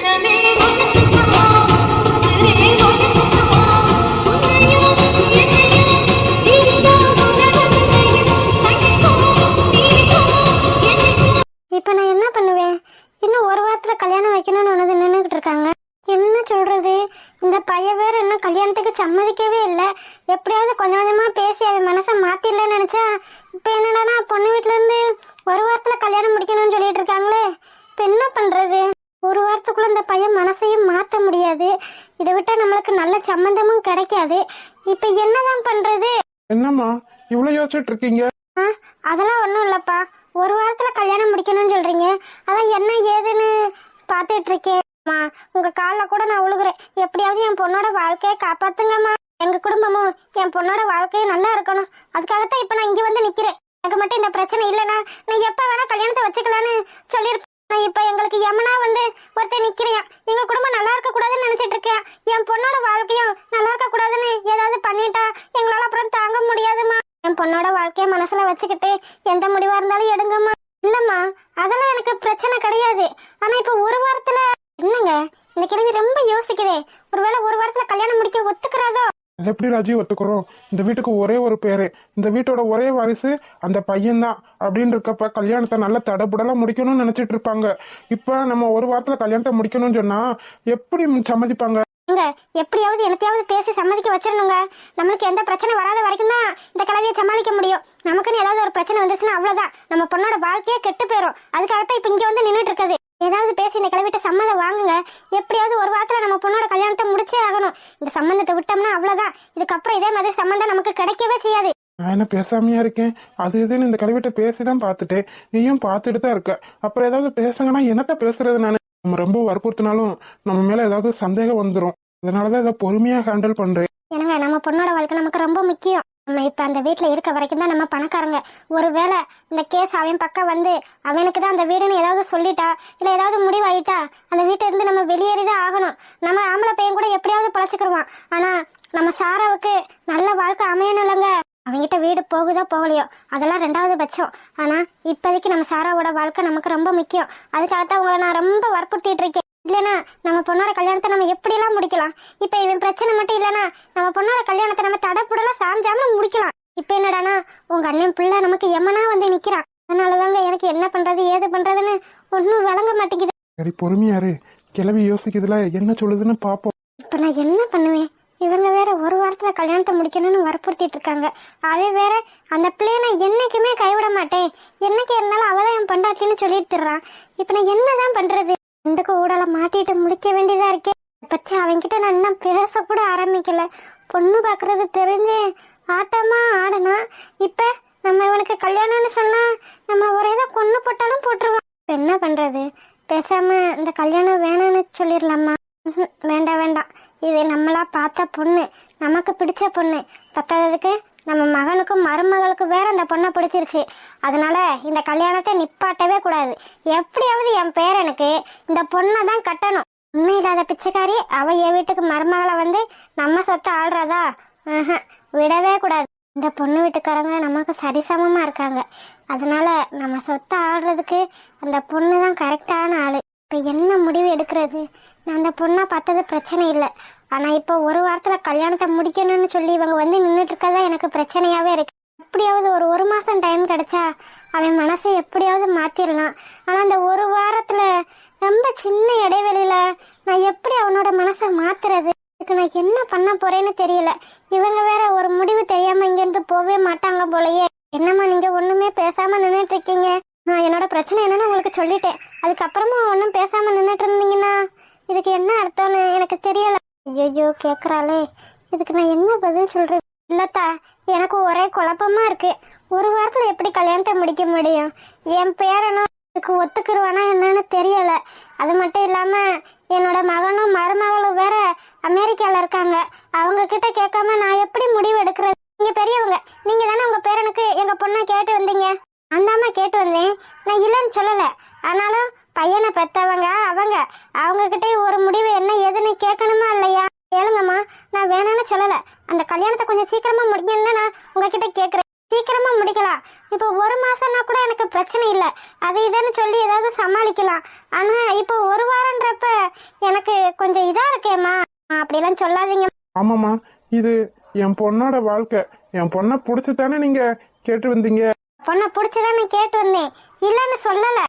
இப்ப நான் என்ன பண்ணுவேன்? இன்னும் ஒரு வாரத்துல கல்யாணம் வைக்கணும்னு ஒன்று நின்றுகிட்டு இருக்காங்க. என்ன சொல்றது? இந்த பையன் வேற இன்னும் கல்யாணத்துக்கு சம்மதிக்கவே இல்லை. எப்படியாவது கொஞ்சம் கொஞ்சமா பேசி அவன் மனசை மாத்திடலன்னு நினைச்சா இப்ப என்னடானா பொண்ணு வீட்டுல இருந்து ஒரு வாரத்துல கல்யாணம் முடிக்கணும்னு சொல்லிட்டு இருக்காங்களே. இப்ப என்ன பண்றது? ஒரு வாரத்துக்குள்ள இந்த பையன் மனசையும் மாத்த முடியாது. இதை விட்டா நம்மளுக்கு நல்ல சம்மந்தமும் கிடைக்காது. இப்ப என்னதான் பண்றது? என்னம்மா இவ்வளவு யோசிச்சுட்டு இருக்கீங்க? அதெல்லாம் ஒண்ணும் இல்லப்பா. ஒரு வாரத்துல கல்யாணம் முடிக்கணும்னு சொல்றீங்க. அதான் என்ன ஏதுன்னு பாத்துட்டு இருக்கேன். உங்க காலில் கூட நான் உழுகுறேன். எப்படியாவது என் பொண்ணோட வாழ்க்கையை காப்பாத்துங்கம்மா. எங்க குடும்பமும் என் பொண்ணோட வாழ்க்கையும் நல்லா இருக்கணும். அதுக்காகத்தான் இப்ப நான் இங்க வந்து நிக்கிறேன். எனக்கு மட்டும் இந்த பிரச்சனை இல்லைன்னா நான் எப்ப வேணா கல்யாணத்தை வச்சுக்கலான்னு சொல்லியிருப்பேன். இப்ப எங்களுக்கு யமனா வந்து ஒருத்தர் நிக்கிறேன். எங்க குடும்பம் நல்லா இருக்க கூடாதுன்னு நினைச்சிட்டு இருக்கேன். என் பொண்ணோட வாழ்க்கையும் நல்லா இருக்க கூடாதுன்னு ஏதாவது பண்ணிட்டா எங்களால அப்புறம் தாங்க முடியாதுமா. என் பொண்ணோட வாழ்க்கைய மனசுல வச்சுக்கிட்டு எந்த முடிவா இருந்தாலும் எடுங்கம்மா. இல்லம்மா அதெல்லாம் எனக்கு பிரச்சனை கிடையாது. ஆனா இப்ப ஒரு வாரத்துல என்னங்க இந்த கேள்வி ரொம்ப யோசிக்குதே. ஒருவேளை ஒரு வாரத்துல கல்யாணம் முடிக்க ஒத்துக்கிறதோ? அது எப்படி ராஜி ஒத்துக்கிறோம்? இந்த வீட்டுக்கு ஒரே ஒரு பேரு, இந்த வீட்டோட ஒரே வாரிசு அந்த பையன்தான் அப்படின்னு இருக்கப்ப கல்யாணத்தை நல்ல தடபுடலாம் முடிக்கணும்னு நினைச்சிட்டு இருப்பாங்க. இப்ப நம்ம ஒரு வாரத்துல கல்யாணத்தை முடிக்கணும்னு சொன்னா எப்படி சம்மதிப்பாங்க? எப்படியாவது எனத்தையாவது பேசி சம்மதிக்க வச்சிடணுங்க. நம்மளுக்கு எந்த பிரச்சனை வராத வரைக்கும் தான் இந்த கலவையை சமாளிக்க முடியும். நமக்குன்னு ஏதாவது ஒரு பிரச்சனை வந்துச்சுன்னா அவ்வளவுதான், நம்ம பொண்ணோட வாழ்க்கையே கெட்டு போயிடும். அதுக்காகத்தான் இப்ப இங்க வந்து நின்றுட்டு இருக்குது. ஏதாவது பேசி இந்த கிளவிட்ட சம்மதம் வாங்குங்க. எப்படியாவது ஒரு வாரத்துல நம்ம பொண்ணோட கல்யாணத்தை முடிச்சே ஆகணும். இந்த சம்பந்தத்தை விட்டோம்னா அவ்வளவுதான். இதுக்கப்புறம் இதே மாதிரி சம்பந்தம் நமக்கு கிடைக்கவே செய்யாது. நான் என்ன பேசாமையா இருக்கேன்? அது இதுன்னு இந்த கல்விட்ட பேசிதான் பார்த்துட்டேன். நீயும் பார்த்துட்டு தான் இருக்க. அப்புறம் ஏதாவது பேசுங்கன்னா என்னத்த பேசுறது? நானு நம்ம ரொம்ப வற்புறுத்தினாலும் நம்ம மேல ஏதாவது சந்தேகம் வந்துடும். அதனாலதான் இதை பொறுமையா ஹேண்டில் பண்றேன். ஏங்க நம்ம பொண்ணோட வாழ்க்கை நமக்கு ரொம்ப முக்கியம். நம்ம இப்ப அந்த வீட்டுல இருக்க வரைக்கும் தான் நம்ம பணக்காரங்க. ஒருவேளை இந்த கேஸ் அவன் பக்கம் வந்து அவனுக்கு தான் அந்த வீடுன்னு ஏதாவது சொல்லிட்டா இல்ல ஏதாவது முடிவாயிட்டா அந்த வீட்டை இருந்து நம்ம வெளியேறிதான் ஆகணும். நம்ம ஆம்பளை பையன் கூட எப்படியாவது பழச்சிக்கிருவான். ஆனா நம்ம சாராவுக்கு நல்ல வாழ்க்கை அமையணும் இல்லைங்க. அவங்கிட்ட வீடு போகுதோ போகலையோ அதெல்லாம் 2வது பட்சம். ஆனா இப்போதைக்கு நம்ம சாராவோட வாழ்க்கை நமக்கு ரொம்ப முக்கியம். அதுக்காகத்தான் உங்களை நான் ரொம்ப வற்புறுத்திட்டு இருக்கேன். இல்லைன்னா நம்ம பொண்ணோட கல்யாணத்தை நம்ம எப்படியெல்லாம் முடிக்கலாம். இப்ப இவன் பிரச்சனை மட்டும் இல்லைன்னா நம்ம பொண்ணோட கல்யாணத்தை நம்ம தடப்புடலாம் சாஞ்சாம முடிக்கலாம். இப்ப என்னடானா உங்க அண்ணன் பிள்ளை நமக்கு எம்மனா வந்து நிக்கிறான். அதனாலதாங்க எனக்கு என்ன பண்றது ஏது பண்றதுன்னு ஒன்னும் விளங்க மாட்டேங்குது. சரி பொறுமையாரு, கிளவி யோசிக்கிறதுல என்ன சொல்லுதுன்னு பாப்போம். இப்ப நான் என்ன பண்ணுவேன்? இவங்க வேற ஒரு வாரத்துல கல்யாணத்தை முடிக்கணும்னு வற்புறுத்திட்டு இருக்காங்க. அவ வேற அந்த பிள்ளைய நான் என்னைக்குமே கைவிட மாட்டேன், என்னைக்கு இருந்தாலும் அவதான் என் பண்டாட்டின்னு சொல்லிட்டு தர்றான். இப்ப நான் என்னதான் பண்றது? ரெண்டுக்கு ஊடல மாட்டிட்டு முடிக்க வேண்டியதா இருக்கேன். பத்தி அவன்கிட்ட நான் இன்னும் பேசக்கூட ஆரம்பிக்கல. பொண்ணு பாக்குறது தெரிஞ்சு ஆட்டமா ஆடனா. இப்ப நம்ம இவனுக்கு கல்யாணம்னு சொன்னா நம்ம ஒரேதான் பொண்ணு போட்டாலும் போட்டுருவான். என்ன பண்றது? பேசாம இந்த கல்யாணம் வேணான்னு சொல்லிடலாமா? வேண்டாம் வேண்டாம், இது நம்மளா பார்த்த பொண்ணு, நமக்கு பிடிச்ச பொண்ணு. பத்தாததுக்கு நம்ம மகனுக்கும் மருமகளுக்கும் வேற அந்த பொண்ணை பிடிச்சிருச்சு. அதனால இந்த கல்யாணத்தை நிப்பாட்டவே கூடாது. எப்படியாவது என் பேரனுக்கு இந்த பொண்ணை தான் கட்டணும். ஒன்னும் இல்லாத பிச்சைக்காரி அவ என் வீட்டுக்கு மருமகளை வந்து நம்ம சொத்தை ஆடுறதா? விடவே கூடாது. இந்த பொண்ணு வீட்டுக்காரங்க நமக்கு சரிசமமா இருக்காங்க. அதனால நம்ம சொத்தை ஆடுறதுக்கு அந்த பொண்ணு தான் கரெக்டான ஆளு. இப்ப என்ன முடிவு எடுக்கிறது? நான் அந்த பொண்ணை பார்த்தது பிரச்சனை இல்லை. ஆனா இப்போ ஒரு வாரத்துல கல்யாணத்தை முடிக்கணும்னு சொல்லி இவங்க வந்து நின்றுட்டு இருக்கதா எனக்கு பிரச்சனையாவே இருக்கு. எப்படியாவது ஒரு மாசம் டைம் கிடைச்சா அவன் மனசை எப்படியாவது மாத்திரலாம். ஆனா அந்த ஒரு வாரத்துல ரொம்ப சின்ன இடைவெளியில நான் எப்படி அவனோட மனசை மாத்துறது? இதுக்கு நான் என்ன பண்ண போறேன்னு தெரியல. இவங்க வேற ஒரு முடிவு தெரியாம இங்க இருந்து போவே மாட்டாங்க போலயே. என்னம்மா நீங்க ஒண்ணுமே பேசாம நின்றுட்டு இருக்கீங்க? நான் என்னோட பிரச்சனை என்னன்னு உங்களுக்கு சொல்லிட்டேன். அதுக்கப்புறமா ஒன்றும் பேசாம நின்றுட்டு இருந்தீங்கன்னா இதுக்கு என்ன அர்த்தம்னு எனக்கு தெரியல. ஐயோ கேக்குறாளே, இதுக்கு நான் என்ன பதில் சொல்றேன்? இல்லத்தா, எனக்கு ஒரே குழப்பமா இருக்கு. ஒரு வாரத்துல எப்படி கல்யாணத்தை முடிக்க முடியும்? என் பேரனும் இதுக்கு ஒத்துக்குருவானா என்னன்னு தெரியல. அது மட்டும் இல்லாம என்னோட மகனும் மருமகளும் வேற அமெரிக்கால இருக்காங்க. அவங்க கிட்ட கேட்காம நான் எப்படி முடிவு எடுக்கிறது? நீங்க பெரியவங்க, நீங்க தானே உங்க பேரனுக்கு எங்க பொண்ணை கேட்டு வந்தீங்க. அந்தாமா கேட்டு வந்தேன், நான் இல்லைன்னு சொல்லல. ஆனாலும் பையனை பெத்தவங்க அவங்க கிட்டே ஒரு முடிவு என்ன ஏதுன்னு கேட்கணுமா இல்லையா? கேளுங்கம்மா, நான் வேணான்னு சொல்லல. அந்த கல்யாணத்தை கொஞ்சம் சீக்கிரமா முடிக்கணும்னு தான் நான் உங்ககிட்ட கேட்கறேன். சீக்கிரமா முடிக்கலாம். இப்போ ஒரு மாசம்னா கூட எனக்கு பிரச்சனை இல்லை. அது இதுன்னு சொல்லி ஏதாவது சமாளிக்கலாம். ஆனா இப்போ ஒரு வாரம்ன்றப்ப எனக்கு கொஞ்சம் இதா இருக்கேம்மா. அப்படியெல்லாம் சொல்லாதீங்க. ஆமாம்மா, இது என் பொண்ணோட வாழ்க்கை. என் பொண்ணை பிடிச்சி தானே நீங்க கேட்டு வந்தீங்க. பொண்ணை பிடிச்சதான் நான் கேட்டு வந்தேன், இல்லைன்னு சொல்லல.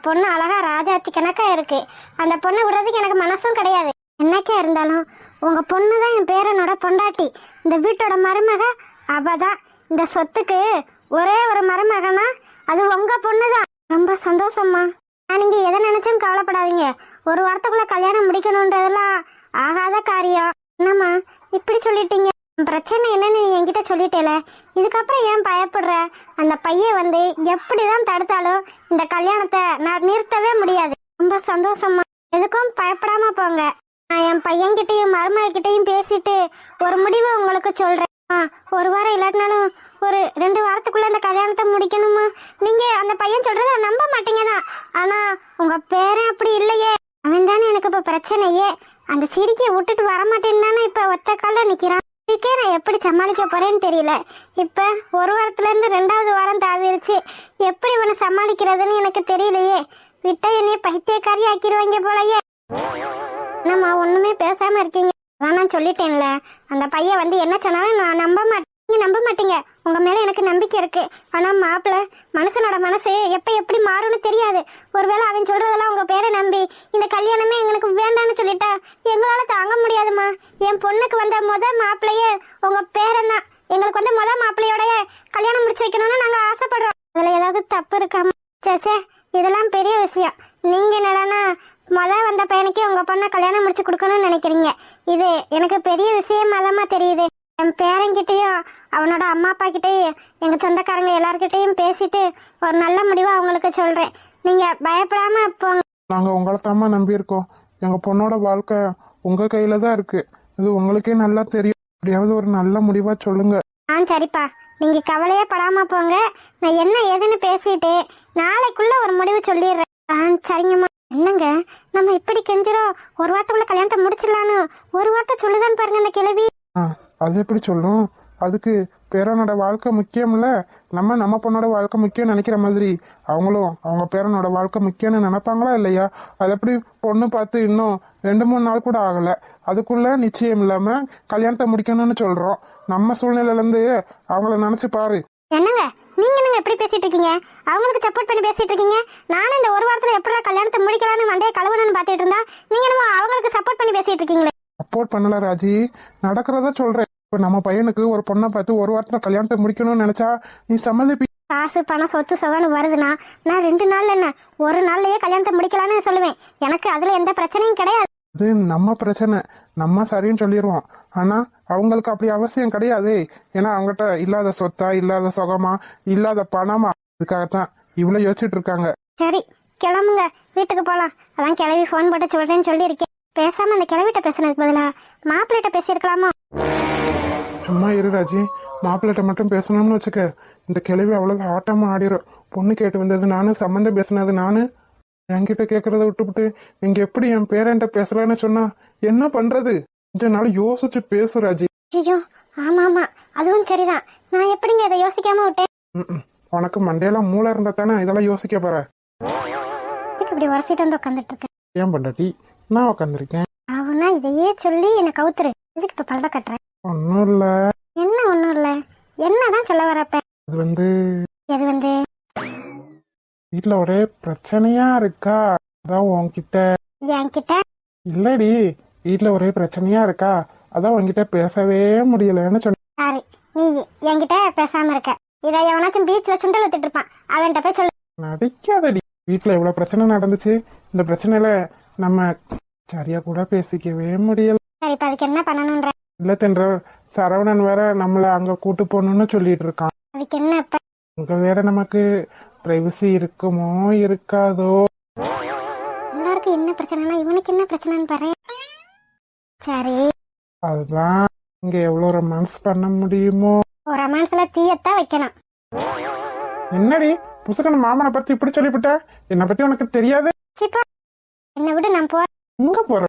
பொண்ணு அழகா ராஜாத்தி கணக்கா இருக்கு. அந்த பொண்ணை விடுறதுக்கு எனக்கு மனசும் கிடையாது. என்னக்கா இருந்தாலும் உங்க பொண்ணு தான் என் பேரனோட பொண்டாட்டி. இந்த வீட்டோட மருமக அவதான். இந்த சொத்துக்கு ஒரே ஒரு மருமகனா அது உங்க பொண்ணுதான். ரொம்ப சந்தோஷம்மா. நீங்க எதை நினைச்சும் கவலைப்படாதீங்க. ஒரு வாரத்துக்குள்ள கல்யாணம் முடிக்கணும்ன்றதெல்லாம் ஆகாத காரியம். என்னம்மா இப்படி சொல்லிட்டீங்க? பிரச்சனை என்னன்னு நீ என்கிட்ட சொல்லிட்டேல, இதுக்கப்புறம் ஏன் பயப்படுற? அந்த பையன் வந்து எப்படிதான் தடுத்தாலும் இந்த கல்யாணத்தை நான் நிறுத்தவே முடியாது. ரொம்ப சந்தோஷமா. எதுக்கும் பயப்படாம போங்க. நான் என் பையன்கிட்டையும் மருமகிட்டையும் பேசிட்டு ஒரு முடிவை உங்களுக்கு சொல்றேன். ஒரு வாரம் இல்லாட்டினாலும் ஒரு 2 வாரத்துக்குள்ள அந்த கல்யாணத்தை முடிக்கணுமா? நீங்க அந்த பையன் சொல்றத நம்ப மாட்டீங்க தான். ஆனா உங்க பேரன் அப்படி இல்லையே. அவன் தானே எனக்கு இப்ப பிரச்சனையே. அந்த சிரிக்கையை விட்டுட்டு வரமாட்டேன்னு தானே இப்ப ஒத்த கால நிக்கிறான். இதுக்கே நான் எப்படி சமாளிக்க போறேன்னு தெரியல. இப்ப ஒரு வாரத்துல இருந்து 2வது வாரம் தாவிருச்சு. எப்படி இவனை சமாளிக்கிறதுன்னு எனக்கு தெரியலையே. விட்டா என்னைய பைத்தியக்காரி ஆக்கிடுவாங்க போலயே. என்னம்மா ஒண்ணுமே பேசாம இருக்கீங்க? அதான் நான் சொல்லிட்டேன்ல, அந்த பையன் வந்து என்ன சொன்னாலும் நான் நம்ப மாட்டேன். நீங்க நம்ப மாட்டீங்க. உங்க மேல எனக்கு நம்பிக்கை இருக்கு. ஆனா மாப்பிள்ள மனுஷனோட மனசு எப்ப எப்படி மாறும்னு தெரியாது. ஒருவேளை அவன் சொல்றதெல்லாம் உங்க பேரை நம்பி இந்த கல்யாணமே எங்களுக்கு வேண்டாம்னு சொல்லிட்டா எங்களால தாங்க முடியாதுமா. என் பொண்ணுக்கு வந்த மாப்பிள்ளையே உங்க பேரன் தான். எங்களுக்கு வந்து மாப்பிள்ளையோடைய கல்யாணம் முடிச்சு வைக்கணும்னு நாங்க ஆசைப்படுறோம். அதுல ஏதாவது தப்பு இருக்காமா? சேச்சே, இதெல்லாம் பெரிய விஷயம். நீங்க என்னடானா வந்த பையனுக்கே உங்க பொண்ணை கல்யாணம் முடிச்சு கொடுக்கணும்னு நினைக்கிறீங்க. இது எனக்கு பெரிய விஷயம் அதமா தெரியுது. என் பேரங்கிட்டையும் அவனோட அம்மா அப்பா கிட்டையும் எங்க சொந்தக்காரங்க எல்லார்கிட்டையும் பேசிட்டு ஒரு நல்ல முடிவா அவங்களுக்கு சொல்றேன். நீங்க பயப்படாம போங்க. நாங்க உங்களை தாம்மா நம்பி இருக்கோம். எங்க பொண்ணோட வாழ்க்கை உங்க கையில தான் இருக்கு. இது உங்களுக்கே நல்லா தெரியும். எப்படியாவது ஒரு நல்ல முடிவா சொல்லுங்க. சரிப்பா, நீங்க கவலையே படாம போங்க. நான் என்ன ஏதுன்னு பேசிட்டு நாளைக்குள்ள ஒரு முடிவு சொல்லிடுறேன். சரிங்கம்மா. என்னங்க நம்ம இப்படி கெஞ்சிரோம், ஒரு வாரத்துக்குள்ள கல்யாணத்தை முடிச்சிடலான்னு ஒரு வார்த்தை சொல்லுதான் பாருங்க அந்த கிழவி. அது எப்படி சொல்லும்? அதுக்கு பேரனோட வாழ்க்கை முக்கியம்ல. நம்ம பொண்ணோட வாழ்க்கை முக்கியம் நினைக்கிற மாதிரி அவங்களும் அவங்க பேரனோட வாழ்க்கை முக்கியம்னு நினைப்பாங்களா இல்லையா? அது எப்படி பொண்ணு பார்த்து இன்னும் 2-3 நாள் கூட ஆகல, அதுக்குள்ள நிச்சயம் இல்லாம கல்யாணத்தை முடிக்கணும்னு சொல்றோம். நம்ம சூழ்நிலையில இருந்து அவங்கள நினைச்சு பாரு. என்னங்க நீங்க என்னங்க எப்படி பேசிட்டு இருக்கீங்க? அவங்களுக்கு சப்போர்ட் பண்ணி பேசிட்டு இருக்கீங்க. நானும் இந்த ஒரு வாரத்துல எப்படி கல்யாணத்தை முடிக்கலாம்னு வந்தே கலவணும்னு பாத்துட்டு இருந்தா நீங்க என்னமோ அவங்களுக்கு சப்போர்ட் பண்ணி பேசிட்டு இருக்கீங்களே. சப்போர்ட் பண்ணல ராஜி, நடக்கிறதா சொல்றேன். இப்ப நம்ம பையனுக்கு ஒரு பொண்ணை பார்த்து ஒரு வாரத்துல கல்யாணத்தை முடிக்கணும்னு நினைச்சா நீ சம்மதிப்பி? காசு பணம் சொத்து சொகன்னு வருதுன்னா நான் 2 நாள்ல என்ன ஒரு நாள்லயே கல்யாணத்தை முடிக்கலாம்னு சொல்லுவேன். எனக்கு அதுல எந்த பிரச்சனையும் கிடையாது. அது நம்ம பிரச்சனை, நம்ம சரின்னு சொல்லிடுவோம். ஆனா அவங்களுக்கு அப்படி அவசியம் கிடையாது. ஏன்னா அவங்ககிட்ட இல்லாத சொத்தா, இல்லாத சுகமா, இல்லாத பணமா, இதுக்காகத்தான் இவ்வளவு யோசிச்சுட்டு இருக்காங்க. சரி கிளம்புங்க, வீட்டுக்கு போலாம். அதான் கிளவி போன் போட்டு சொல்றேன்னு சொல்லி இருக்கேன். பேசாம அந்த கிளவிட்ட பேசுனதுக்கு பதிலா மாப்பிள்ளைகிட்ட பேசியிருக்கலாமா? சும்மா இரு ராஜி. மாப்பிள்ளைகிட்ட மட்டும் பேசணும்னு வச்சுக்க, இந்த கிளவி அவ்வளவு ஆட்டமா ஆடிரும். பொண்ணு கேட்டு வந்தது நானு, சம்மந்தம் பேசினது நானு. என்கிட்ட கேட்கறத விட்டுவிட்டு நீங்க எப்படி என் பேரன்ட்ட பேசலன்னு சொன்னா என்ன பண்றது? கொஞ்ச நாள் யோசிச்சு பேசு ராஜி. ஐயோ ஆமா ஆமா, அதுவும் சரிதான். நான் எப்படிங்க இதை யோசிக்காம விட்டேன்? உனக்கு மண்டையெல்லாம் மூளை இருந்தா தானே இதெல்லாம் யோசிக்க போற. இப்படி உரசிட்டு வந்து உட்காந்துட்டு இருக்கேன். ஏன் பண்டாட்டி நான் உட்காந்துருக்கேன். அவனா இதையே சொல்லி என்ன கவுத்துரு. இதுக்கு இப்ப பல்ல கட்டுறேன். ஒன்னும் இல்ல. என்ன ஒண்ணும் இல்ல? என்னதான் சொல்ல வரப்ப? அது வந்து எது வந்து? வீட்டுல ஒரே பிரச்சனையா இருக்கா, அதான் உன்கிட்ட. என்கிட்ட இல்லடி, வீட்டுல ஒரே பிரச்சனையா இருக்கா, அதான் உன்கிட்ட பேசவே முடியலன்னு சொன்ன. சாரி, நீ என்கிட்ட பேசாம இருக்க. இதை எவனாச்சும் பீச்ல சுண்டல் வித்துட்டு இருப்பான், அவன்கிட்ட போய் சொல்லு. நடிக்காதடி. வீட்டுல இவ்வளவு பிரச்சனை நடந்துச்சு. இந்த பிரச்சனையில நம்ம சரியா கூட பேசிக்கவே முடியல. சரி, இப்ப அதுக்கு என்ன பண்ணணும்ன்ற? இல்ல தென்றல், சரவணன் வேற நம்மள அங்க கூட்டு போகணும்னு சொல்லிட்டு இருக்கான். அதுக்கு என்ன இப்ப? அங்க வேற நமக்கு பிரைவசி இருக்குமோ இருக்காதோ? எல்லாருக்கும் என்ன பிரச்சனைனா இவனுக்கு என்ன பிரச்சனைன்னு பாரு. சரி, அதுதான் இங்க எவ்வளவு ரொமான்ஸ் பண்ண முடியுமோ. ஒரு ரொமான்ஸ்ல தீயத்தான் வைக்கணும். என்னடி புசுக்கன மாமனை பத்தி இப்படி சொல்லிவிட்ட? என்னை பத்தி உனக்கு தெரியாது? சிப்பா, என்னை விட நான் போறேன். எங்க போற?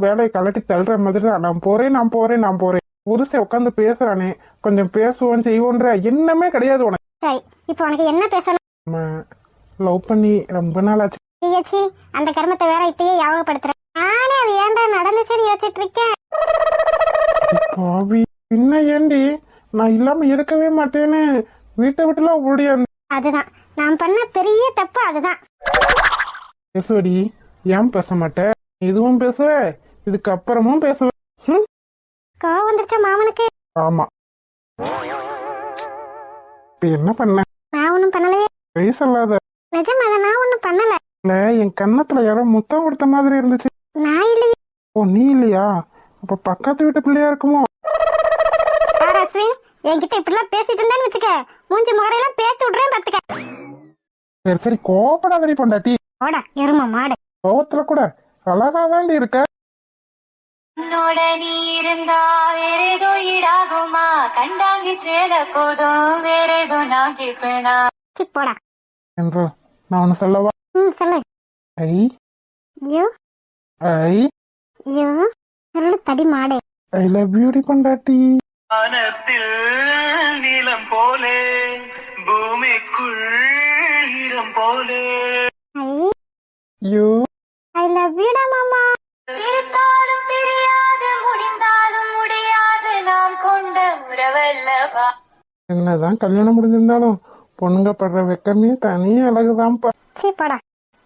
வேலையை கலட்டி தள்ளுற மாதிரி தான். நான் போறேன். புதுசை உட்காந்து பேசுறானே, கொஞ்சம் பேசுவோம் செய்வோன்ற எண்ணமே கிடையாது உனக்கு. சரி, இப்போ உனக்கு என்ன பேசணும்? நம்ம லவ் பண்ணி ரொம்ப நாள் ஆச்சு. அந்த கர்மத்தை வேற இப்பயே ஞாபகப்படுத்துறேன். நானே அது ஏன் நினைச்சிட்டு இருக்கேன். பாவி, என்ன ஏண்டி நான் இல்லாம இருக்கவே மாட்டேன்னு வீட்டை விட்டுலாம் ஓடியாந்து அதுதான் நான் பண்ண பெரிய தப்பு. அதுதான் பேசுவடி. ஏன் பேச மாட்டேன்? இதுவும் பேசுவ, இதுக்கப்புறமும் பேசுவ. கோவம் வந்துருச்சா மாமனுக்கு? ஆமா. இப்ப என்ன பண்ண? நான் ஒண்ணும் பண்ணலையே. பொய் சொல்லாத. நிஜமாதான் நான் ஒண்ணும் பண்ணல. இல்ல, என் கன்னத்துல யாரோ முத்தம் கொடுத்த மாதிரி இருந்துச்சு. நான் இல்லையே. ஓ, நீ இல்லையா? அப்ப பக்கத்து வீட்டு பிள்ளையா இருக்குமோ? அஸ்வின், என்கிட்ட இப்படிலாம் பேசிட்டு இருந்தேன்னு வச்சுக்க, மூஞ்சி முகரையெல்லாம் பேத்து விடுறேன் பாத்துக்க. சரி சரி, கோபப்படாதடி பொண்டாட்டி. ஓடா எரும மாடு. கோபத்துல கூட அழகாதாண்டி இருக்க. உன்னோட நீ இருந்தா வேறேதோ ஈடாகுமா, கண்டாங்கி சேல போதும் வேறேதோ நான் கேட்பேனா. போடா என்று நான் ஒண்ணு சொல்லவா? சொல்லு. ஐ ஐயோ ஐ ஐயோ சொல்லு தடி மாடு. ஐ லவ் யூ டி பொண்டாட்டி. வானத்தில் நீலம் போலே, பூமிக்குள் ஈரம் போலே. யூ ஐ லவ் யூ டா மாமா. இருந்தாலும் பிரியாது, முடிந்தாலும் முடியாது, நாம் கொண்ட உறவல்லவா. என்னதான் கல்யாணம் முடிஞ்சிருந்தாலும் பொண்ணுங்க படுற வெக்கமே தனி அழகுதான்ப்பா. சீ போடா.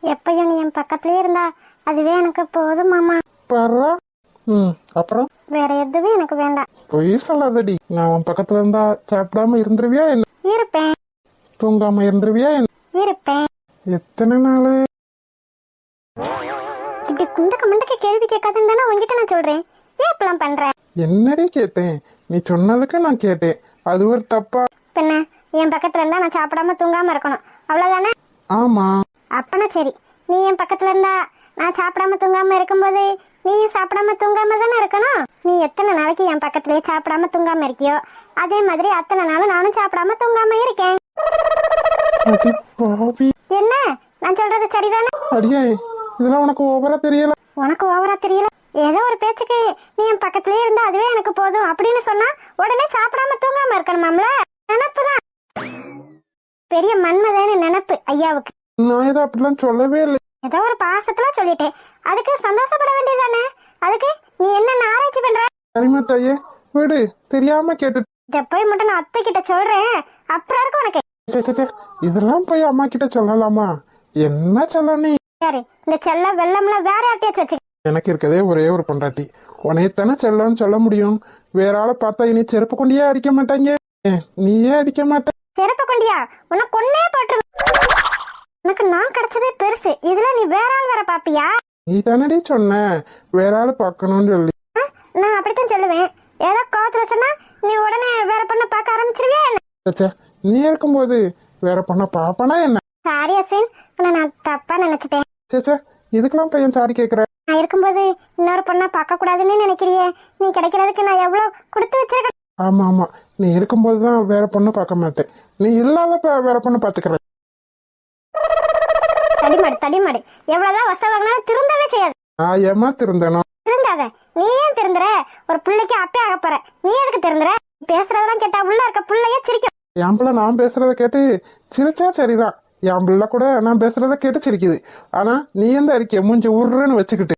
எப்பயும் நீ என் பக்கத்துலயே இருந்தா அதுவே எனக்கு போதும் மாமா. பாரா. அப்புறம் வேற எதுவும் எனக்கு வேண்டாம். பொய் சொல்லாதடி. நான் உன் பக்கத்துல இருந்தா சாப்பிடாம இருந்துருவியா என்ன? இருப்பேன். தூங்காம இருந்துருவியா என்ன? இருப்பேன். எத்தனை நாளு? இப்படி குண்டக்க முண்டக்க கேள்வி கேட்காதுன்னு தானே உங்ககிட்ட நான் சொல்றேன். ஏன் இப்பெல்லாம் பண்ற? என்னடி கேட்டேன்? நீ சொன்னதுக்கு நான் கேட்டேன். அது ஒரு தப்பா? பின்ன என் பக்கத்துல இருந்தா நான் சாப்பிடாம தூங்காம இருக்கணும், அவ்வளவுதானே? ஆமா. அப்பனா சரி, நீ என் பக்கத்துல இருந்தா நான் சாப்பிடாம தூங்காம இருக்கும்போது நீயும் சாப்பிடாம தூங்காம தானே இருக்கணும். நீ எத்தனை நாளைக்கு என் பக்கத்துலயே சாப்பிடாம தூங்காம இருக்கியோ அதே மாதிரி அத்தனை நாளும் நானும் சாப்பிடாம தூங்காம இருக்கேன். அடி பாவி. என்ன நான் சொல்றது சரிதானே? அடியே, இதெல்லாம் உனக்கு ஓவரா தெரியல? உனக்கு ஓவரா தெரியல. ஏதோ ஒரு பேச்சுக்கு நீ என் பக்கத்துலயே இருந்தா அதுவே எனக்கு போதும் அப்படின்னு சொன்னா உடனே சாப்பிடாம தூங்காம இருக்கணுமாம்ல? நினப்புதான். பெரிய மன்மதேன்னு நினப்பு ஐயாவுக்கு. நான் ஏதோ அப்படிலாம் சொல்லவே இல்லை. ஏதோ ஒரு பாசத்துல சொல்லிட்டேன், அதுக்கு சந்தோஷப்பட வேண்டியதானே? அதுக்கு நீ என்ன ஆராய்ச்சி பண்ற? சரிமா தாயே, விடு. தெரியாம கேட்டு. இத போய் மட்டும் நான் அத்தை கிட்ட சொல்றேன், அப்புறம் இருக்கு உனக்கு. இதெல்லாம் போய் அம்மா கிட்ட சொல்லலாமா? என்ன சொல்ல நீ? யாரு இந்த செல்ல வெள்ளம்லாம் வேற யார்ட்டையாச்சும் வச்சு? எனக்கு இருக்கதே ஒரே ஒரு பொண்டாட்டி. உனையத்தானே செல்லன்னு சொல்ல முடியும். வேற ஆளை பார்த்தா இனி செருப்பு கொண்டியே அடிக்க மாட்டாங்க. நீயே அடிக்க மாட்ட. செருப்பு கொண்டியா? உனக்கு கொன்னே போட்டு. உனக்கு நான் கிடைச்சதே பெருசு, இதுல நீ வேற ஆள் வர பாப்பியா? நீ தானடி சொன்ன வேற ஆளு பாக்கணும்னு சொல்லி. நான் அப்படித்தான் சொல்லுவேன். ஏதோ கோவத்துல சொன்னா நீ உடனே வேற பொண்ண பார்க்க ஆரம்பிச்சிருவியா என்ன? நீ இருக்கும்போது வேற பொண்ண பாப்பனா என்ன? சாரி அஸ்வின், ஆனா நான் தப்பா நினைச்சிட்டேன். சேச்சா, இதுக்கெல்லாம் பையன் சாரி கேக்குற? நான் இருக்கும்போது இன்னொரு பொண்ணை பார்க்க கூடாதுன்னு நினைக்கிறியே? நீ கிடைக்கிறதுக்கு நான் எவ்வளவு கொடுத்து வச்சிருக்கேன். ஆமா ஆமா, நீ இருக்கும்போதுதான் வேற பொண்ணு பார்க்க மாட்டேன். நீ இல்லாதப்ப வேற பொண்ணு பாத்துக்கிறேன். தடிமாடு தடிமாடு, எவ்வளவுதான் வச வாங்கினாலும் திருந்தவே செய்யாது. நான் ஏமா திருந்தனும்? திருந்தாத. நீ ஏன் திருந்துற? ஒரு பிள்ளைக்கு அப்பே ஆக போற, நீ எதுக்கு திருந்துற? பேசுறதெல்லாம் கேட்டா உள்ள இருக்க பிள்ளைய சிரிக்கும். என் பிள்ளை நான் பேசுறத கேட்டு சிரிச்சா சரிதான். என் பிள்ளை கூட நான் பேசுறத கேட்டு சிரிக்குது. ஆனா நீ எந்த அறிக்கை மூஞ்சி உருன்னு வச்சுக்கிட்டு.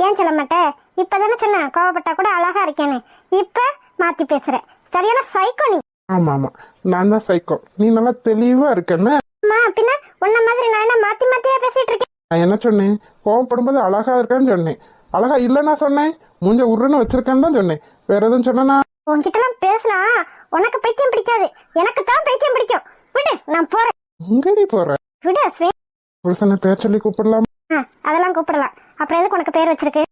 ஏன் சொல்ல மாட்டே? இப்பதானே சொன்ன கோவப்பட்டா கூட அழகா இருக்கேன்னு. இப்ப மாத்தி பேசுற. சரியான சைக்கோ நீ. ஆமா ஆமா, நான் தான் சைக்கோ. நீ நல்லா தெளிவா இருக்கன்னு. பின்ன உன்ன மாதிரி நான் என்ன மாத்தி மாத்தியா பேசிட்டு இருக்கேன்? நான் என்ன சொன்னேன்? கோவப்படும்போது அழகா இருக்கான்னு சொன்னேன். அழகா இல்லன்னா சொன்னேன்? மூஞ்ச உருன்னு வச்சிருக்கேன்னு தான் சொன்னேன். வேற எதுவும் சொன்னா? உன்கிட்ட எல்லாம் பேசினா உனக்கு பைத்தியம் பிடிக்காது, எனக்கு தான் பைத்தியம் பிடிக்கும். விடு, நான் போறேன். எங்கடி போற? விடு அஸ்வின். புருஷனை பேர் சொல்லி கூப்பிடலாம்? அதெல்லாம் கூப்பிடலாம். அப்புறம் எதுக்கு உனக்கு பேர் வச்சிருக்கு?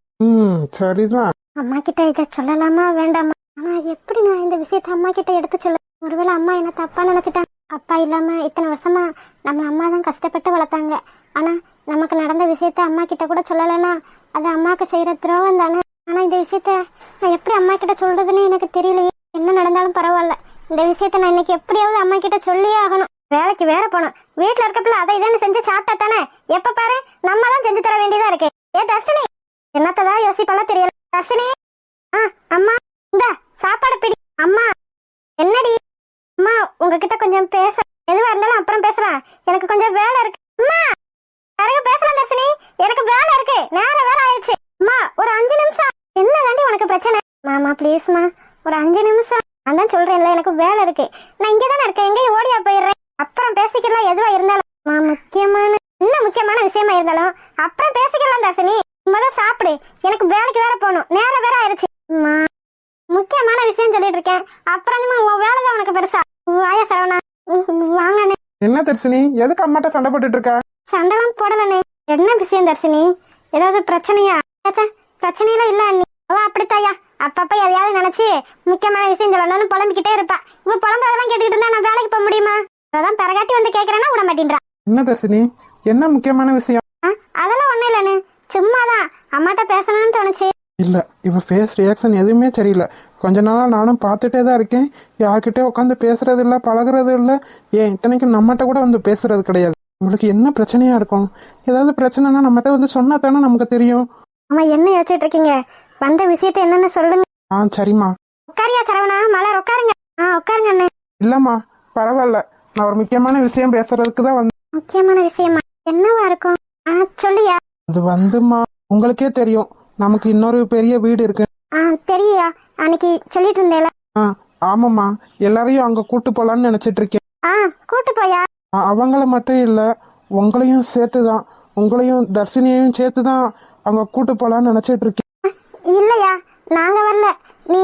சரிதான். அம்மா கிட்ட இதை சொல்லலாமா வேண்டாமா? ஆனா எப்படி நான் இந்த விஷயத்த அம்மா கிட்ட எடுத்து சொல்ல? ஒருவேளை அம்மா என்ன தப்பா நினைச்சிட்டாங்க. அப்பா இல்லாம இத்தனை வருஷமா நம்ம அம்மா தான் கஷ்டப்பட்டு வளர்த்தாங்க. ஆனா நமக்கு நடந்த விஷயத்த அம்மா கிட்ட கூட சொல்லலைன்னா அது அம்மாவுக்கு செய்யற துரோகம் தானே. ஆனா இந்த விஷயத்த நான் எப்படி அம்மா கிட்ட சொல்றதுன்னு எனக்கு தெரியலையே. என்ன நடந்தாலும் பரவாயில்ல, இந்த விஷயத்த நான் இன்னைக்கு எப்படியாவது அம்மா கிட்ட சொல்லியே ஆகணும். வேலைக்கு வேற போகணும். வீட்டுல இருக்கப்பல அதை இதானு செஞ்சு சாப்பிட்டா தானே எப்ப பாரு நம்ம தான் செஞ்சு தர வேண்டியதா இருக்கு. ஏ தர்ஷினி, என்னத்ததான் யோசிப்பாலாம் தெரியல. தர்ஷினி, அம்மா இந்த சாப்பாடு பிடி. அம்மா என்னடி? அம்மா உங்ககிட்ட கொஞ்சம் பேச. எதுவா இருந்தாலும் அப்புறம் பேசலாம், எனக்கு கொஞ்சம் வேலை இருக்கு. அம்மா பிறகு பேசலாம் தர்ஷினி, எனக்கு வேலை இருக்கு, நேரம் வேலை ஆயிடுச்சு. அம்மா ஒரு 5 நிமிஷம். என்ன ப்ளீஸ்மா ஒரு 5 நிமிஷம். நான் தான் சொல்றேன்ல எனக்கு வேலை இருக்கு. நான் இங்கே தானே இருக்கேன், எங்கேயும் ஓடியா போயிடுறேன். அப்புறம் பேசிக்கலாம் எதுவா இருந்தாலும். முக்கியமான என்ன முக்கியமான விஷயமா இருந்தாலும் அப்புறம் பேசிக்கலாம் தர்ஷினி. முதல் சாப்பிடு, எனக்கு வேலைக்கு வேற போகணும், நேரம் வேற ஆயிடுச்சு. முக்கியமான விஷயம் சொல்லிட்டு இருக்கேன், அப்புறம் உன் வேலை தான் உனக்கு பெருசா. வாயா சரவணா வாங்கண்ணே. என்ன தர்ஷினி, எதுக்கு அம்மாட்ட சண்டை போட்டுட்டு இருக்க? சண்டைலாம் போடலண்ணே. என்ன விஷயம் தர்ஷினி, ஏதாவது பிரச்சனையா? பிரச்சனையெல்லாம் இல்ல அண்ணி. அவ அப்படித்தாயா அப்பப்ப எதையாவது நினைச்சு முக்கியமான விஷயம் சொல்லணும்னு புலம்பிக்கிட்டே இருப்பா. இப்ப புலம்புறதெல்லாம் கேட்டுக்கிட்டு இருந்தா நான் வேலைக்கு போக முடியுமா? அதான் பிறகாட்டி வந்து கேக்குறேன்னா விட மாட்டேன்றா. என்ன தர்ஷினி, என்ன முக்கியமான விஷயம்? அதெல்லாம் ஒண்ணும் இல்லண்ணே, சும்மாதான் அம்மாட்ட பேசணும்னு தோணுச்சு. இல்ல, இவ ஃபேஸ் ரியாக்ஷன் எதுவுமே சரியில்லை. கொஞ்ச நாளா நானும் பார்த்துட்டே தான் இருக்கேன். யார்கிட்டே உட்காந்து பேசுறது இல்ல, பழகுறது இல்ல. ஏன் இத்தனைக்கும் நம்மகிட்ட கூட வந்து பேசுறது கிடையாது. இவளுக்கு என்ன பிரச்சனையா இருக்கும்? ஏதாவது பிரச்சனைனா நம்மகிட்ட வந்து சொன்னா தானே நமக்கு தெரியும். ஆமா, என்ன யோசிச்சுட்டு இருக்கீங்க? வந்த விஷயத்த என்னன்னு சொல்லுங்க. சரிம்மா. உட்காரியா சரவணா? மலர் உட்காருங்க. உட்காருங்க அண்ணே. இல்லம்மா பரவாயில்ல, நான் ஒரு முக்கியமான விஷயம் பேசுறதுக்கு தான் வந்து. முக்கியமான விஷயமா? என்னவா இருக்கும்? சொல்லியா. அது வந்துமா, உங்களுக்கே தெரியும் நமக்கு இன்னொரு பெரிய வீடு இருக்கு. தெரியா, அன்னைக்கு சொல்லிட்டு இருந்தேல. ஆமாம்மா, எல்லாரையும் அங்க கூட்டு போலான்னு நினைச்சிட்டு இருக்கேன். கூட்டு போயா? அவங்கள மட்டும் இல்ல, உங்களையும் சேர்த்துதான், உங்களையும் தர்ஷினியையும் சேர்த்துதான் அங்க கூட்டு போலான்னு நினைச்சிட்டு இருக்கேன். இல்லையா, நாங்க வரல, நீ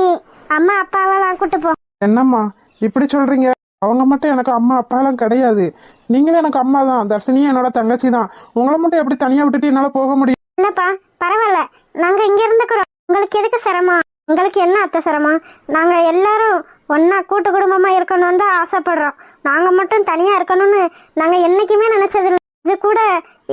அம்மா அப்பாவெல்லாம் கூட்டு போ. என்னம்மா இப்படி சொல்றீங்க? அவங்க மட்டும் எனக்கு அம்மா அப்பாலாம் கிடையாது. நீங்களும் எனக்கு அம்மா தான், தர்ஷினியும் என்னோட தங்கச்சி தான். உங்களை மட்டும் எப்படி தனியா விட்டுட்டு என்னால போக முடியும்? என்னப்பா பரவாயில்ல, நாங்க இங்க இருந்துக்கிறோம். உங்களுக்கு எதுக்கு சிரமம்? உங்களுக்கு என்ன அத்தை சிரமம்? நாங்க எல்லாரும் ஒன்னா கூட்டு குடும்பமா இருக்கணும்னு தான் ஆசைப்படுறோம். நாங்க மட்டும் தனியா இருக்கணும்னு நாங்க என்னைக்குமே நினைச்சதில்லை. இது கூட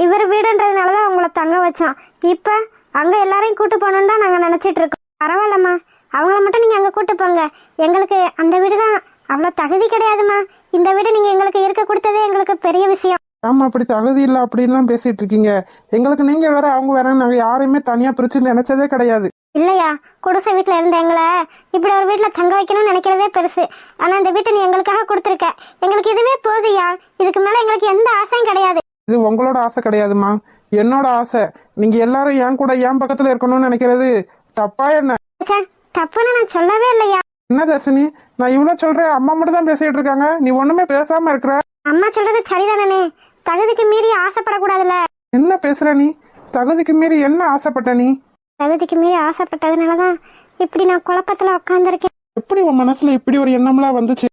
இவர் வீடுன்றதுனாலதான் உங்களை தங்க வச்சோம். இப்ப அங்க எல்லாரையும் கூட்டு போகணும்னு தான் நாங்க நினைச்சிட்டு இருக்கோம். பரவாயில்லம்மா, அவங்கள மட்டும் நீங்க அங்க கூட்டு போங்க. எங்களுக்கு அந்த வீடு தான் அவ்வளவு தகுதி கிடையாதுமா. இந்த வீடு நீங்க எங்களுக்கு இருக்க கொடுத்ததே எங்களுக்கு பெரிய விஷயம். ஆமா, அப்படி தகுதி இல்லை அப்படின்லாம் பேசிட்டு இருக்கீங்க. எங்களுக்கு நீங்க வேற அவங்க வேற, நாங்க யாரையுமே தனியா பிரிச்சு நினைச்சதே கிடையாது. இல்லையா, குடிசை வீட்டுல இருந்த எங்களை இப்படி ஒரு வீட்டுல தங்க வைக்கணும்னு நினைக்கிறதே பெருசு. ஆனா இந்த வீட்டை நீ எங்களுக்காக கொடுத்துருக்க, எங்களுக்கு இதுவே போதுயா. இதுக்கு மேல எங்களுக்கு எந்த ஆசையும் கிடையாது. இது உங்களோட ஆசை கிடையாதுமா, என்னோட ஆசை. நீங்க எல்லாரும் என் கூட என் பக்கத்துல இருக்கணும்னு நினைக்கிறது தப்பா என்ன? தப்புன்னு நான் சொல்லவே இல்லையா. என்ன தர்ஷினி, நான் இவ்வளவு சொல்றேன், அம்மா மட்டும் தான் பேசிட்டு இருக்காங்க, நீ ஒண்ணுமே பேசாம இருக்கிற. அம்மா சொல்றது சரிதானே, தகுதிக்கு மீறி ஆசைப்படக்கூடாதுல்ல. என்ன பேசுற நீ? தகுதிக்கு மீறி என்ன ஆசைப்பட்ட நீ? தகுதிக்கு மீறி ஆசைப்பட்டதுனாலதான் இப்படி நான் குழப்பத்துல உட்காந்துருக்கேன். எப்படி உன் மனசுல இப்படி ஒரு எண்ணம்லாம் வந்துச்சு?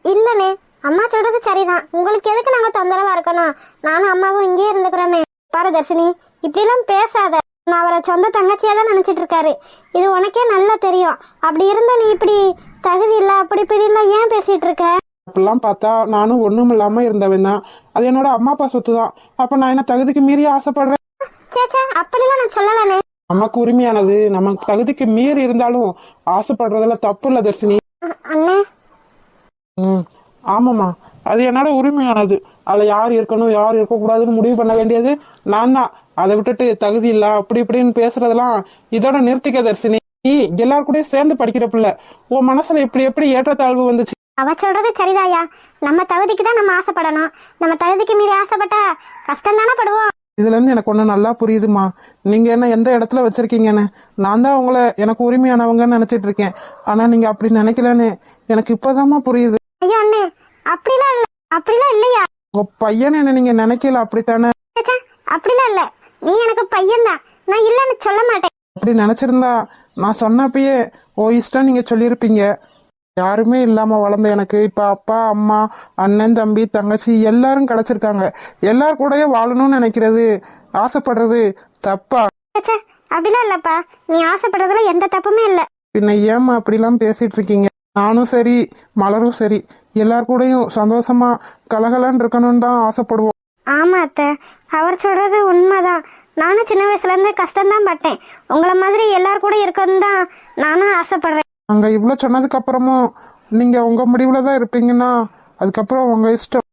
இல்லனே, அம்மா சொல்றது சரிதான். உங்களுக்கு எதுக்கு நாங்க தொந்தரவா இருக்கணும்? நானும் அம்மாவும் இங்கே இருந்துக்கிறோமே. பாரு தர்ஷினி, இப்படி எல்லாம் பேசாத. நான் அவரை சொந்த தங்கச்சியா தான் நினைச்சிட்டு இருக்காரு. இது உனக்கே நல்லா தெரியும். அப்படி இருந்த நீ இப்படி தகுதி இல்ல அப்படி இப்படி இல்ல ஏன் பேசிட்டு இருக்க? அப்படிலாம் பார்த்தா நானும் ஒண்ணும் இல்லாம இருந்தவன் தான். அது என்னோட அம்மா அப்பா சொத்து தான். அப்ப நான் என்ன தகுதிக்கு மீறி ஆசைப்படுறேன்? சேச்சா, அப்படிலாம் நான் சொல்லலனே. நமக்கு உரிமையானது நமக்கு தகுதிக்கு மீறி இருந்தாலும் ஆசைப்படுறதுல தப்பு இல்ல தர்ஷினி. அண்ணே. ஆமாம்மா, அது என்னோட உரிமையானது. அதுல யார் இருக்கணும் யார் இருக்கக்கூடாதுன்னு முடிவு பண்ண வேண்டியது நான் தான். அதை விட்டுட்டு தகுதி இல்ல அப்படி இப்படின்னு பேசுறதெல்லாம் இதோட நிறுத்திக்க தர்ஷினி. நீ எல்லாரும் கூட சேர்ந்து படிக்கிற பிள்ளை, உன் மனசுல இப்படி எப்படி ஏற்றத்தாழ்வு வந்துச்சு? அவ சொல்றது சரிதாயா. நம்ம தகுதிக்கு தான் நம்ம ஆசைப்படணும். நம்ம தகுதிக்கு மீறி ஆசைப்பட்டா கஷ்டம் தானே படுவோம். இதுல இருந்து எனக்கு ஒண்ணு நல்லா புரியுதுமா, நீங்க என்ன எந்த இடத்துல வச்சிருக்கீங்கன்னு. நான் தான் உங்களை எனக்கு உரிமையானவங்கன்னு நினைச்சிட்டு இருக்கேன். ஆனா நீங்க அப்படி நினைக்கலன்னு எனக்கு இப்பதாம்மா புரியுது. ஐயோ அண்ணே, அப்படிலாம் இல்ல. அப்படிலாம் இல்லையா? உங்க பையன் என்ன நீங்க நினைக்கல அப்படித்தானே? அப்படிலாம் இல்ல, நீ எனக்கு பையன் தான். நான் இல்லன்னு சொல்ல மாட்டேன். அப்படி நினைச்சிருந்தா நான் சொன்னப்பயே ஓ இஷ்டம் நீங்க சொல்லியிருப்பீங்க. யாருமே இல்லாம வளர்ந்த எனக்கு இப்ப அப்பா அம்மா அண்ணன் தம்பி தங்கச்சி எல்லாரும் கிடைச்சிருக்காங்க. எல்லாரும் கூடயே வாழணும்னு நினைக்கிறது ஆசைப்படுறது தப்பா? அப்படிலாம் இல்லப்பா, நீ ஆசைப்படுறதுல எந்த தப்புமே இல்ல. பின்ன ஏமா அப்படிலாம் பேசிட்டு இருக்கீங்க? நானும் சரி மலரும் சரி எல்லார் கூடயும் சந்தோஷமா கலகலன்னு இருக்கணும்னு தான் ஆசைப்படுவோம். ஆமா அத்தை, அவர் சொல்றது உண்மைதான். நானும் சின்ன வயசுல இருந்து கஷ்டம்தான் பட்டேன். உங்களை மாதிரி எல்லாரும் கூட இருக்கணும் தான் நானும் ஆசைப்படுறேன். அங்க இவ்வளவு சொன்னதுக்கு அப்புறமும் நீங்க உங்க முடிவுல தான் இருப்பீங்கன்னா அதுக்கப்புறம் உங்க இஷ்டம்.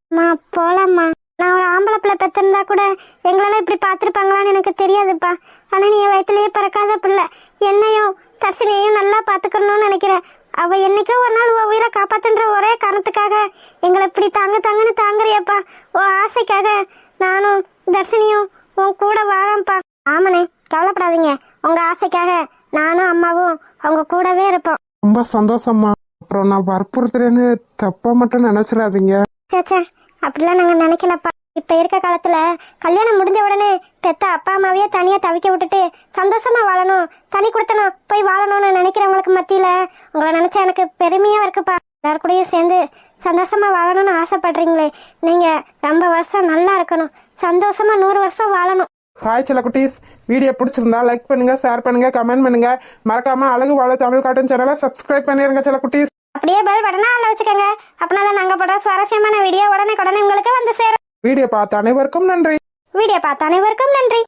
போலாமா. நான் ஒரு ஆம்பளை பிள்ளை பெற்றிருந்தா கூட எங்களெல்லாம் இப்படி பார்த்துருப்பாங்களான்னு எனக்கு தெரியாதுப்பா. ஆனா நீ என் வயிற்றுலயே பிறக்காத பிள்ளை. என்னையும் தர்ஷினியையும் நல்லா பார்த்துக்கணும்னு நினைக்கிறேன். அவ என்னைக்கோ ஒரு நாள் உன் உயிரை காப்பாத்துன்ற ஒரே காரணத்துக்காக எங்களை இப்படி தாங்கன்னு தாங்குறியப்பா. உன் ஆசைக்காக நானும் தர்ஷினியும் உன் கூட வாரோம்ப்பா. ஆமனே, கவலைப்படாதீங்க. உங்க ஆசைக்காக நானும் அம்மாவும் அவங்க கூடவே இருப்போம். ரொம்ப சந்தோஷம்மா. அப்புறம் நான் வற்புறுத்துறேன்னு தப்பா மட்டும் நினைச்சிடாதீங்க. சேச்சே, அப்படிலாம் நாங்க நினைக்கலப்பா. இப்ப இருக்க காலத்துல கல்யாணம் முடிஞ்ச உடனே பெத்த அப்பா அம்மாவையே தனியா தவிக்க விட்டுட்டு சந்தோஷமா வாழணும், தனி கொடுத்தனும் போய் வாழணும்னு நினைக்கிறவங்களுக்கு மத்தியில உங்களை நினைச்சா எனக்கு பெருமையா இருக்குப்பா. எல்லாரு கூடயும் சேர்ந்து சந்தோஷமா வாழணும்னு ஆசைப்படுறீங்களே, நீங்க ரொம்ப வருஷம் நல்லா இருக்கணும், சந்தோஷமா 100 வருஷம் வாழணும். ஹாய் சில குட்டீஸ், வீடியோ பிடிச்சிருந்தா லைக் பண்ணுங்க, ஷேர் பண்ணுங்க, கமெண்ட் பண்ணுங்க. மறக்காம அழகு வாழ தமிழ் கார்ட்டூன் சேனலை சப்ஸ்கிரைப் பண்ணிருங்க சில குட்டீஸ். அப்படியே பெல் பட்டனா ஆள வச்சுக்கோங்க. அப்படின்னா நாங்க போடுற சுவாரஸ்யமான வீடியோ உடனே உங்களுக்கு வந்து சேரும். வீடியோ பார்த்த அனைவருக்கும் நன்றி. வீடியோ பார்த்த அனைவருக்கும் நன்றி.